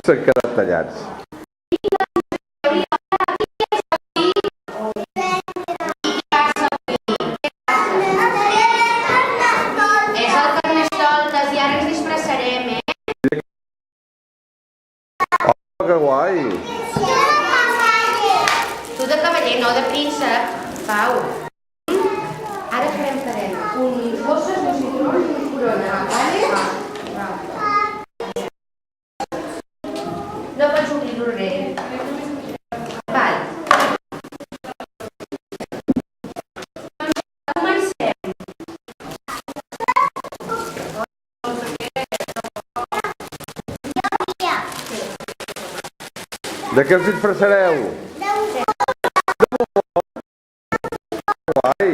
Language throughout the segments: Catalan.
s'han quedat tallats. És el Carnestoltes i ara ens disfressarem, Oh, que guai! Tu de cavaller, no de príncep, Pau. Ara farem uns bosses, uns cigrons i uns corona, vale? No pots obrir-ho res. Val. Comencem. De què us disfressareu? Guai!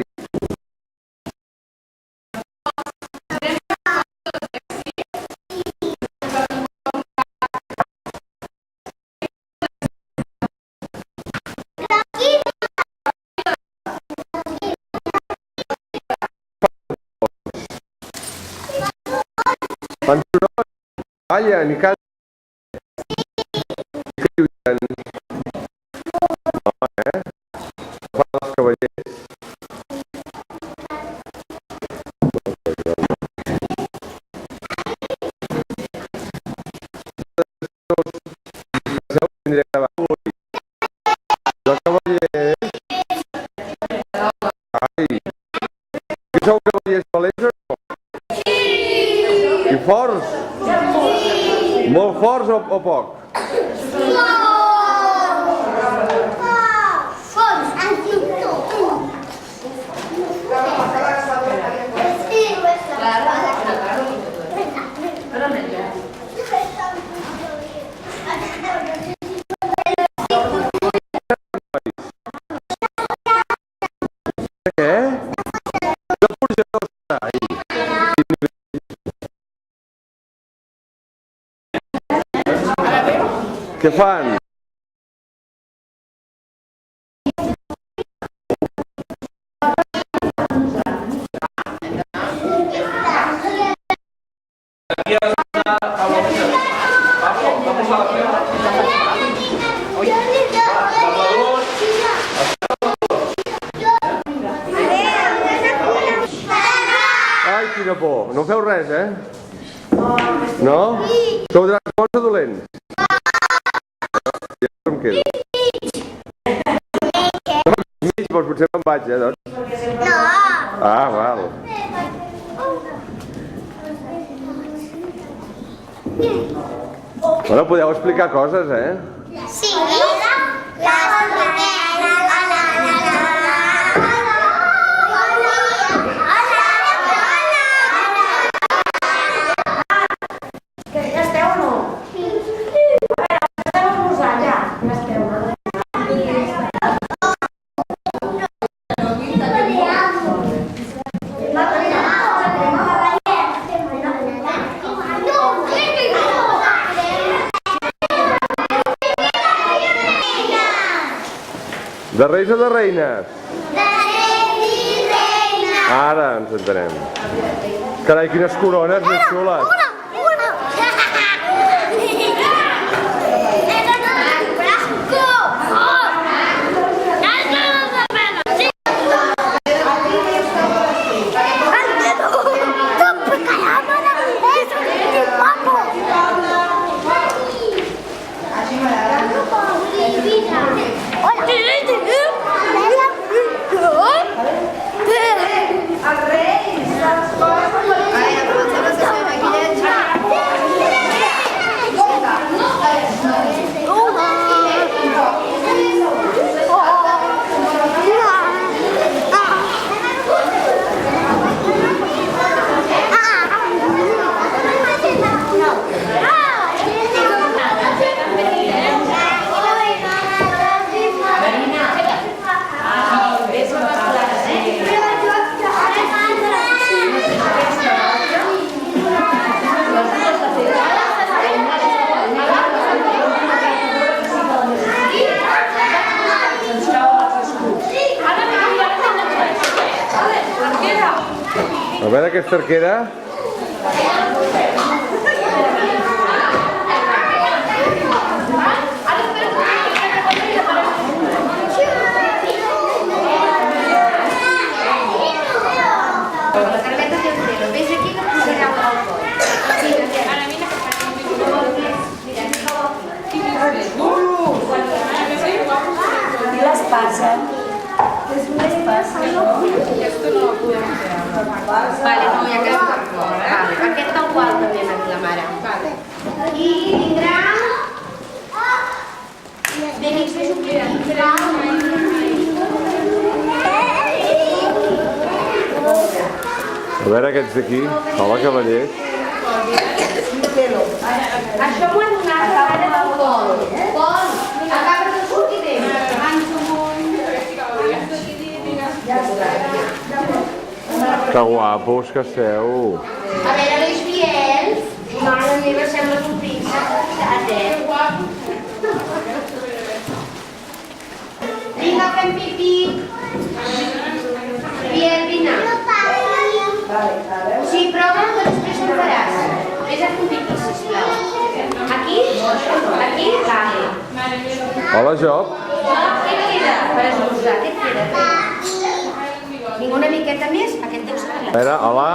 Panxurons! Ballen i canten! I que lluiten! Home, fan els cavallers! De cavallers! Ai! Que sou cavallers valents o no? I forts? Molt forts o poc? Què? De forjadors. Ai. Què fan? Ai, quina por. No feu res, eh? No? Sou dracs bons o dolents? Ja em quedo. Doncs potser me'n vaig, doncs. No! Ah, val. Bueno, podeu explicar coses, eh? Sí! Ja esteu o no? Sí. A veure, esteu a esmorzar ja? Ja esteu, no? De reis o de reines? De reis i reines! Ara ens entenem. Carai, quines corones més xules. A veure aquesta arquera. Vale, no, ja que està fora. Vale, aquest tal qual també m'ha dit la mare. Vale. I vindrà... Benix de Jupiter. A veure aquests d'aquí. Hola, cavallers. Això m'ho han donat a l'ara del Pol. Pol, acaba de sortir bé. Que guapos que esteu. A veure, les Biels, una hora meva sembla un príncep, Vinga, fem pipí. Biel, vine. Sí, prova, que després em faràs. Vés a fer un pipí, sisplau. Aquí? Aquí? Vale. Hola, Job. Què et queda per esmorzar? Què et queda? Vinga, una miqueta més, aquest deu ser. A veure, hola.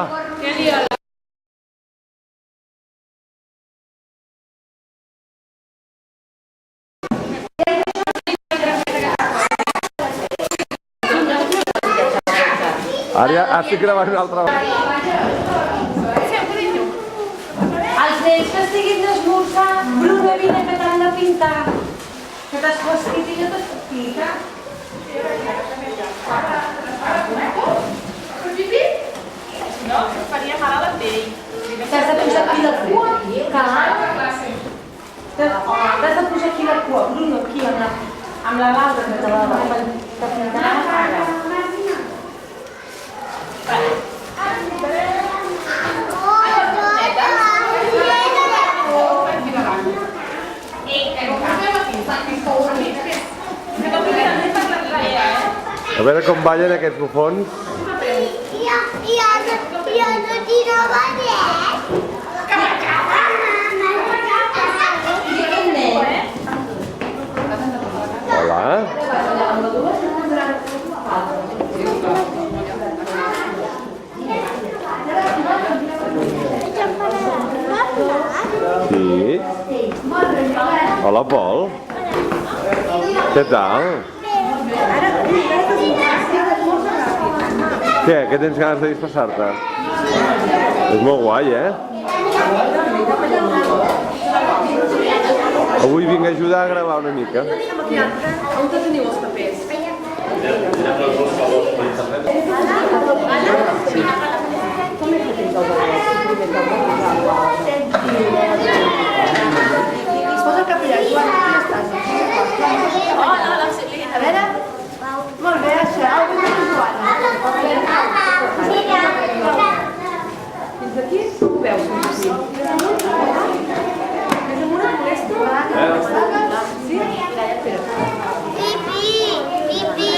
Ara ja estic gravant una altra vegada. Els nens que estiguin d'esmorzar, Bruno, vine que t'han de pintar. Que t'has vestit i jo t'has pintat. No, faria mal a la pell. T'has de posar aquí la cua. Clar. T'has de posar aquí la cua, Bruno, aquí amb la Laura que te pintarà la cara. A veure com ballen aquests bufons. Jo no tiro ballet. Hola. Sí. Hola, Pol. Què tal? Què tens ganes de disfressar-te? És molt guai, Avui vinc a ajudar a gravar una mica. On teniu els papers? Posa el capellà, Joan, com estàs? Hola, la Celina. A veure. Molt bé, això. Fins aquí ho veus, fins aquí. És amb una molesta? Sí? Pipi, pipi.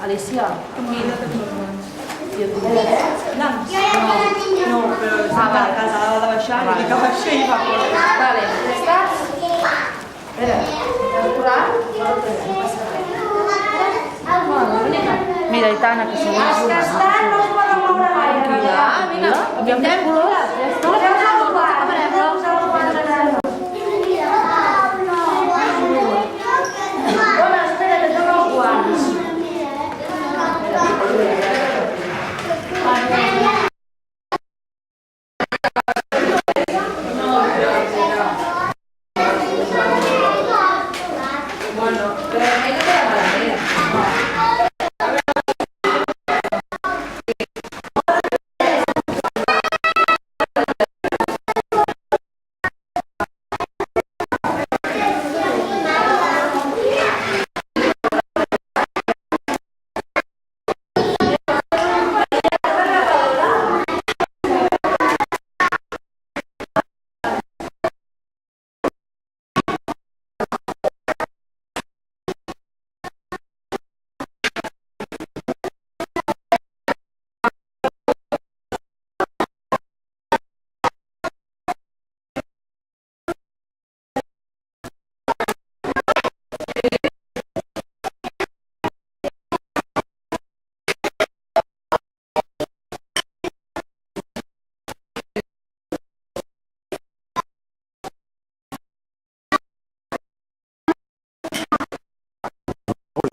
Alicia, mira que no, però estava a casa de baixar i que baixar i va por. Vale, ja estàs? Espera, Mira, Aitana, que se els que estan no es poden moure gaire. Mira, pintem colors. Home, espera, que toca els guants.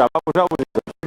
Va, poseu-vos-hi tots.